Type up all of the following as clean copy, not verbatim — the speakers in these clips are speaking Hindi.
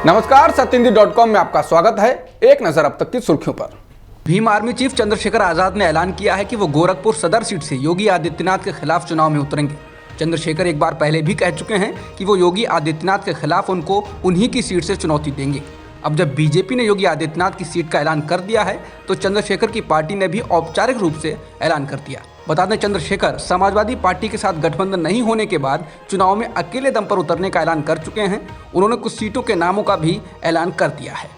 नमस्कार, सत्येंद्र.com में आपका स्वागत है। एक नजर अब तक की सुर्खियों पर। भीम आर्मी चीफ चंद्रशेखर आजाद ने ऐलान किया है कि वो गोरखपुर सदर सीट से योगी आदित्यनाथ के खिलाफ चुनाव में उतरेंगे। चंद्रशेखर एक बार पहले भी कह चुके हैं कि वो योगी आदित्यनाथ के खिलाफ उनको उन्हीं की सीट से चुनौती देंगे। अब जब बीजेपी ने योगी आदित्यनाथ की सीट का ऐलान कर दिया है तो चंद्रशेखर की पार्टी ने भी औपचारिक रूप से ऐलान कर दिया। बता दें, चंद्रशेखर समाजवादी पार्टी के साथ गठबंधन नहीं होने के बाद चुनाव में अकेले दम पर उतरने का ऐलान कर चुके हैं। उन्होंने कुछ सीटों के नामों का भी ऐलान कर दिया है।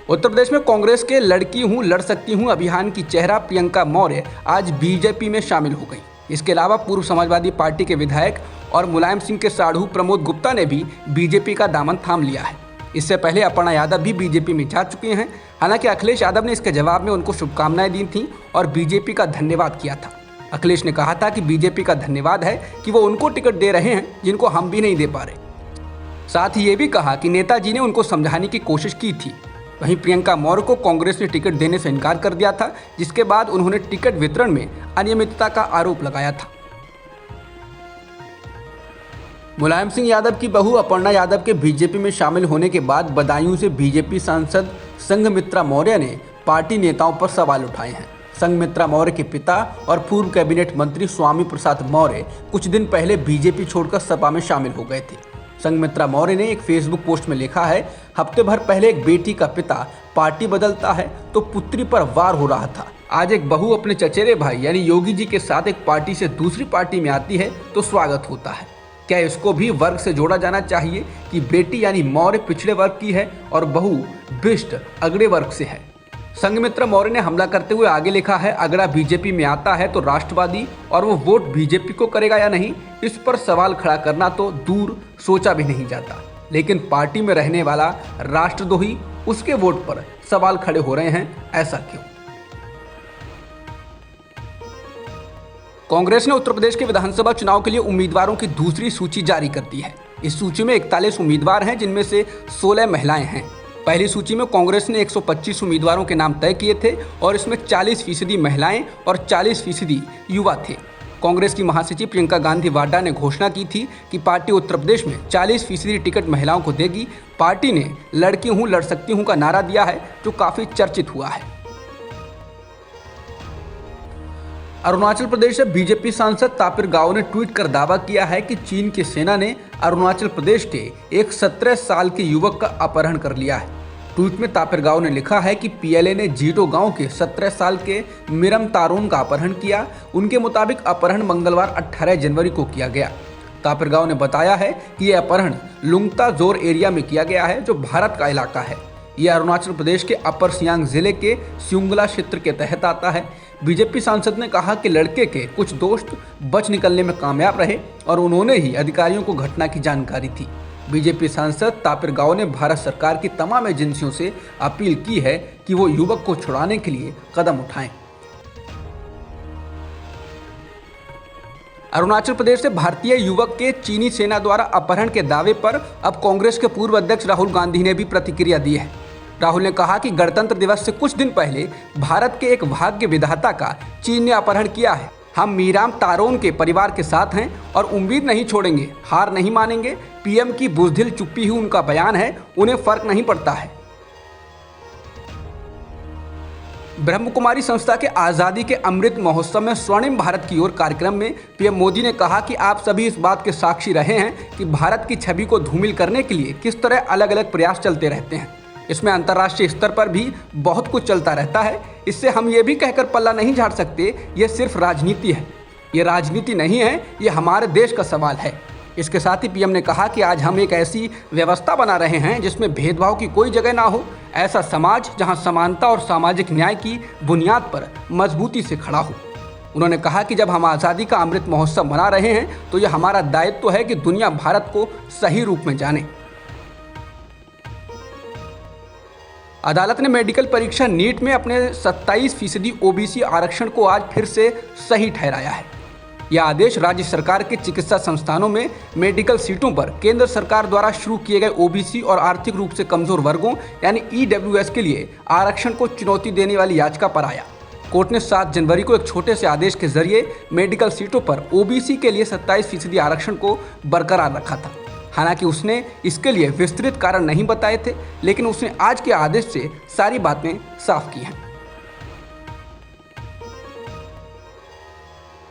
उत्तर प्रदेश में कांग्रेस के लड़की हूं लड़ सकती हूं अभियान की चेहरा प्रियंका मौर्य आज बीजेपी में शामिल हो गई। इसके अलावा पूर्व समाजवादी पार्टी के विधायक और मुलायम सिंह के साढ़ू प्रमोद गुप्ता ने भी बीजेपी का दामन थाम लिया है। इससे पहले अपर्णा यादव भी बीजेपी में जा चुकी हैं। हालांकि अखिलेश यादव ने इसके जवाब में उनको शुभकामनाएं दी थीं और बीजेपी का धन्यवाद किया था। अखिलेश ने कहा था कि बीजेपी का धन्यवाद है कि वो उनको टिकट दे रहे हैं जिनको हम भी नहीं दे पा रहे। साथ ही ये भी कहा कि नेताजी ने उनको समझाने की कोशिश की थी। वहीं प्रियंका मौर्य को कांग्रेस ने टिकट देने से इनकार कर दिया था, जिसके बाद उन्होंने टिकट वितरण में अनियमितता का आरोप लगाया था। मुलायम सिंह यादव की बहू अपर्णा यादव के बीजेपी में शामिल होने के बाद बदायूं से बीजेपी सांसद संघमित्रा मौर्य ने पार्टी नेताओं पर सवाल उठाए हैं। संघमित्रा मौर्य के पिता और पूर्व कैबिनेट मंत्री स्वामी प्रसाद मौर्य कुछ दिन पहले बीजेपी छोड़कर सपा में शामिल हो गए थे। संघमित्रा मौर्य ने एक फेसबुक पोस्ट में लिखा है, हफ्ते भर पहले एक बेटी का पिता पार्टी बदलता है तो पुत्री पर वार हो रहा था। आज एक बहू अपने चचेरे भाई यानी योगी जी के साथ एक पार्टी से दूसरी पार्टी में आती है तो स्वागत होता है। क्या इसको भी वर्ग से जोड़ा जाना चाहिए कि बेटी यानी मौर्य पिछड़े वर्ग की है और बहू बिष्ट अगड़े वर्ग से है। संघमित्रा मौर्य ने हमला करते हुए आगे लिखा है, अगड़ा बीजेपी में आता है तो राष्ट्रवादी और वो वोट बीजेपी को करेगा या नहीं, इस पर सवाल खड़ा करना तो दूर सोचा भी नहीं जाता। लेकिन पार्टी में रहने वाला राष्ट्रद्रोही उसके वोट पर सवाल खड़े हो रहे हैं, ऐसा क्यों? कांग्रेस ने उत्तर प्रदेश के विधानसभा चुनाव के लिए उम्मीदवारों की दूसरी सूची जारी कर दी है। इस सूची में 41 उम्मीदवार हैं, जिनमें से 16 महिलाएं हैं। पहली सूची में कांग्रेस ने 125 उम्मीदवारों के नाम तय किए थे और इसमें 40% महिलाएं और 40% युवा थे। कांग्रेस की महासचिव प्रियंका गांधी वाड्रा ने घोषणा की थी कि पार्टी उत्तर प्रदेश में 40% टिकट महिलाओं को देगी। पार्टी ने लड़की हूं लड़ सकती हूं का नारा दिया है, जो काफी चर्चित हुआ है। अरुणाचल प्रदेश से बीजेपी सांसद तापिर गाव ने ट्वीट कर दावा किया है कि चीन की सेना ने अरुणाचल प्रदेश के एक 17 साल के युवक का अपहरण कर लिया है। ट्वीट में तापिर गाव ने लिखा है कि पीएलए ने जीटो गांव के 17 साल के मिरम तारोन का अपहरण किया। उनके मुताबिक अपहरण मंगलवार 18 जनवरी को किया गया। तापिर गाव ने बताया है कि यह अपहरण लुंगता जोर एरिया में किया गया है, जो भारत का इलाका है। यह अरुणाचल प्रदेश के अपर सियांग जिले के स्युंगला क्षेत्र के तहत आता है। बीजेपी सांसद ने कहा कि लड़के के कुछ दोस्त बच निकलने में कामयाब रहे और उन्होंने ही अधिकारियों को घटना की जानकारी थी। बीजेपी सांसद तापिर गाव ने भारत सरकार की तमाम एजेंसियों से अपील की है कि वो युवक को छुड़ाने के लिए कदम उठाएं। अरुणाचल प्रदेश से भारतीय युवक के चीनी सेना द्वारा अपहरण के दावे पर अब कांग्रेस के पूर्व अध्यक्ष राहुल गांधी ने भी प्रतिक्रिया दी है। राहुल ने कहा कि गणतंत्र दिवस से कुछ दिन पहले भारत के एक भाग्य विधाता का चीन ने अपहरण किया है। हम मीराम तारोन के परिवार के साथ हैं और उम्मीद नहीं छोड़ेंगे, हार नहीं मानेंगे। पीएम की बुज़दिल चुप्पी ही उनका बयान है, उन्हें फर्क नहीं पड़ता है। ब्रह्म कुमारी संस्था के आज़ादी के अमृत महोत्सव में स्वर्णिम भारत की ओर कार्यक्रम में पीएम मोदी ने कहा कि आप सभी इस बात के साक्षी रहे हैं कि भारत की छवि को धूमिल करने के लिए किस तरह अलग अलग प्रयास चलते रहते हैं। इसमें अंतर्राष्ट्रीय स्तर पर भी बहुत कुछ चलता रहता है। इससे हम ये भी कहकर पल्ला नहीं झाड़ सकते ये सिर्फ राजनीति है। ये राजनीति नहीं है, ये हमारे देश का सवाल है। इसके साथ ही पीएम ने कहा कि आज हम एक ऐसी व्यवस्था बना रहे हैं जिसमें भेदभाव की कोई जगह ना हो, ऐसा समाज जहां समानता और सामाजिक न्याय की बुनियाद पर मजबूती से खड़ा हो। उन्होंने कहा कि जब हम आज़ादी का अमृत महोत्सव मना रहे हैं तो यह हमारा दायित्व है कि दुनिया भारत को सही रूप में जाने। अदालत ने मेडिकल परीक्षा नीट में अपने 27% ओबीसी आरक्षण को आज फिर से सही ठहराया है। यह आदेश राज्य सरकार के चिकित्सा संस्थानों में मेडिकल सीटों पर केंद्र सरकार द्वारा शुरू किए गए ओबीसी और आर्थिक रूप से कमजोर वर्गों यानी ईडब्ल्यूएस के लिए आरक्षण को चुनौती देने वाली याचिका पर आया। कोर्ट ने 7 जनवरी को एक छोटे से आदेश के जरिए मेडिकल सीटों पर ओबीसी के लिए 27% आरक्षण को बरकरार रखा था। हालांकि उसने इसके लिए विस्तृत कारण नहीं बताए थे, लेकिन उसने आज के आदेश से सारी बातें साफ की हैं।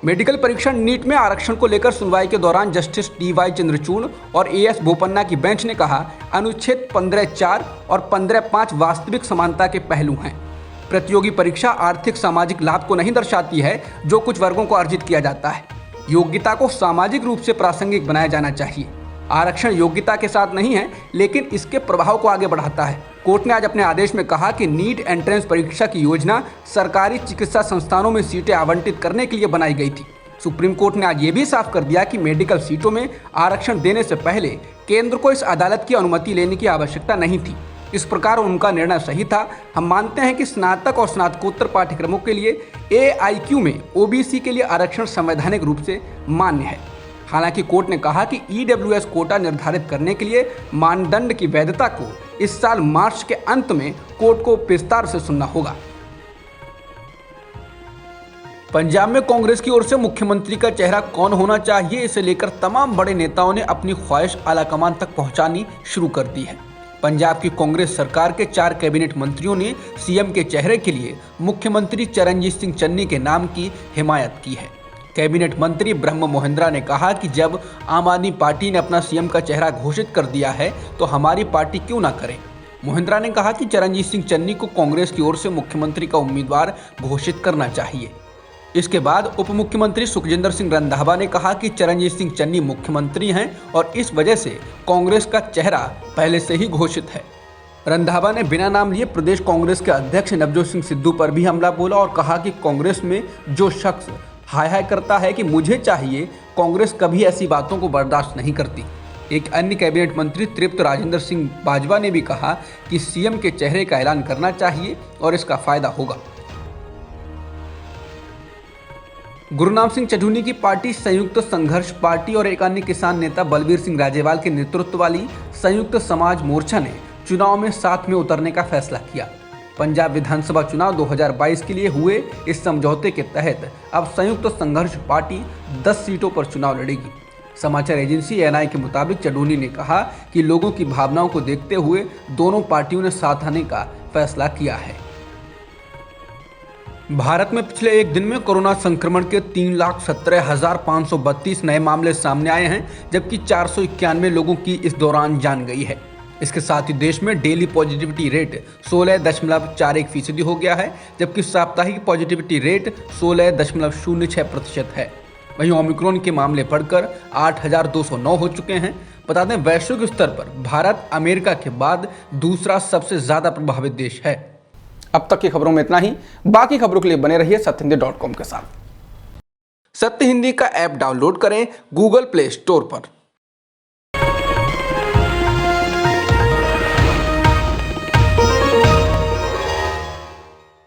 मेडिकल परीक्षा नीट में आरक्षण को लेकर सुनवाई के दौरान जस्टिस डी.वाई. चंद्रचूड़ और ए.एस. बोपन्ना की बेंच ने कहा, अनुच्छेद 15(4) और 15(5) वास्तविक समानता के पहलू हैं। प्रतियोगी परीक्षा आर्थिक सामाजिक लाभ को नहीं दर्शाती है जो कुछ वर्गों को अर्जित किया जाता है। योग्यता को सामाजिक रूप से प्रासंगिक बनाया जाना चाहिए। आरक्षण योग्यता के साथ नहीं है, लेकिन इसके प्रभाव को आगे बढ़ाता है। कोर्ट ने आज अपने आदेश में कहा कि नीट एंट्रेंस परीक्षा की योजना सरकारी चिकित्सा संस्थानों में सीटें आवंटित करने के लिए बनाई गई थी। सुप्रीम कोर्ट ने आज ये भी साफ कर दिया कि मेडिकल सीटों में आरक्षण देने से पहले केंद्र को इस अदालत की अनुमति लेने की आवश्यकता नहीं थी। इस प्रकार उनका निर्णय सही था। हम मानते हैं कि स्नातक और स्नातकोत्तर पाठ्यक्रमों के लिए AIQ में OBC के लिए आरक्षण संवैधानिक रूप से मान्य है। हालांकि कोर्ट ने कहा कि EWS कोटा निर्धारित करने के लिए मानदंड की वैधता को इस साल मार्च के अंत में कोर्ट को विस्तार से सुनना होगा। पंजाब में कांग्रेस की ओर से मुख्यमंत्री का चेहरा कौन होना चाहिए, इसे लेकर तमाम बड़े नेताओं ने अपनी ख्वाहिश आलाकमान तक पहुंचानी शुरू कर दी है। पंजाब की कांग्रेस सरकार के 4 कैबिनेट मंत्रियों ने सीएम के चेहरे के लिए मुख्यमंत्री चरणजीत सिंह चन्नी के नाम की हिमायत की है। कैबिनेट मंत्री ब्रह्म मोहिंद्रा ने कहा कि जब आम आदमी पार्टी ने अपना सीएम का चेहरा घोषित कर दिया है तो हमारी पार्टी क्यों ना करे। मोहिंद्रा ने कहा कि चरणजीत सिंह चन्नी को कांग्रेस की ओर से मुख्यमंत्री का उम्मीदवार घोषित करना चाहिए। इसके बाद उप मुख्यमंत्री सुखजिंदर सिंह रंधावा ने कहा कि चरणजीत सिंह चन्नी मुख्यमंत्री हैं और इस वजह से कांग्रेस का चेहरा पहले से ही घोषित है। रंधावा ने बिना नाम लिए प्रदेश कांग्रेस के अध्यक्ष नवजोत सिंह सिद्धू पर भी हमला बोला और कहा कि कांग्रेस में जो शख्स हाय हाय करता है कि मुझे चाहिए, कांग्रेस कभी ऐसी बातों को बर्दाश्त नहीं करती। एक अन्य कैबिनेट मंत्री तृप्त राजेंद्र सिंह बाजवा ने भी कहा कि सीएम के चेहरे का ऐलान करना चाहिए और इसका फायदा होगा। गुरनाम सिंह चढ़ूनी की पार्टी संयुक्त संघर्ष पार्टी और एक अन्य किसान नेता बलबीर सिंह राजेवाल के नेतृत्व वाली संयुक्त समाज मोर्चा ने चुनाव में साथ में उतरने का फैसला किया। पंजाब विधानसभा चुनाव 2022 के लिए हुए इस समझौते के तहत अब संयुक्त संघर्ष पार्टी 10 सीटों पर चुनाव लड़ेगी। समाचार एजेंसी एएनआई के मुताबिक चढ़ूनी ने कहा कि लोगों की भावनाओं को देखते हुए दोनों पार्टियों ने साथ आने का फैसला किया है। भारत में पिछले एक दिन में कोरोना संक्रमण के 3,17,532 नए मामले सामने आए हैं, जबकि 491 लोगों की इस दौरान जान गई है। इसके साथ ही देश में डेली पॉजिटिविटी रेट 16.41% हो गया है, जबकि साप्ताहिक पॉजिटिविटी रेट 16.06% है। वहीं ओमिक्रॉन के मामले बढ़कर 8,209 हो चुके हैं। बता दें, वैश्विक स्तर पर भारत अमेरिका के बाद दूसरा सबसे ज्यादा प्रभावित देश है। अब तक की खबरों में इतना ही। बाकी खबरों के लिए बने रहिए सत्यहिंदी.com के साथ। सत्य हिंदी का ऐप डाउनलोड करें गूगल प्ले स्टोर पर।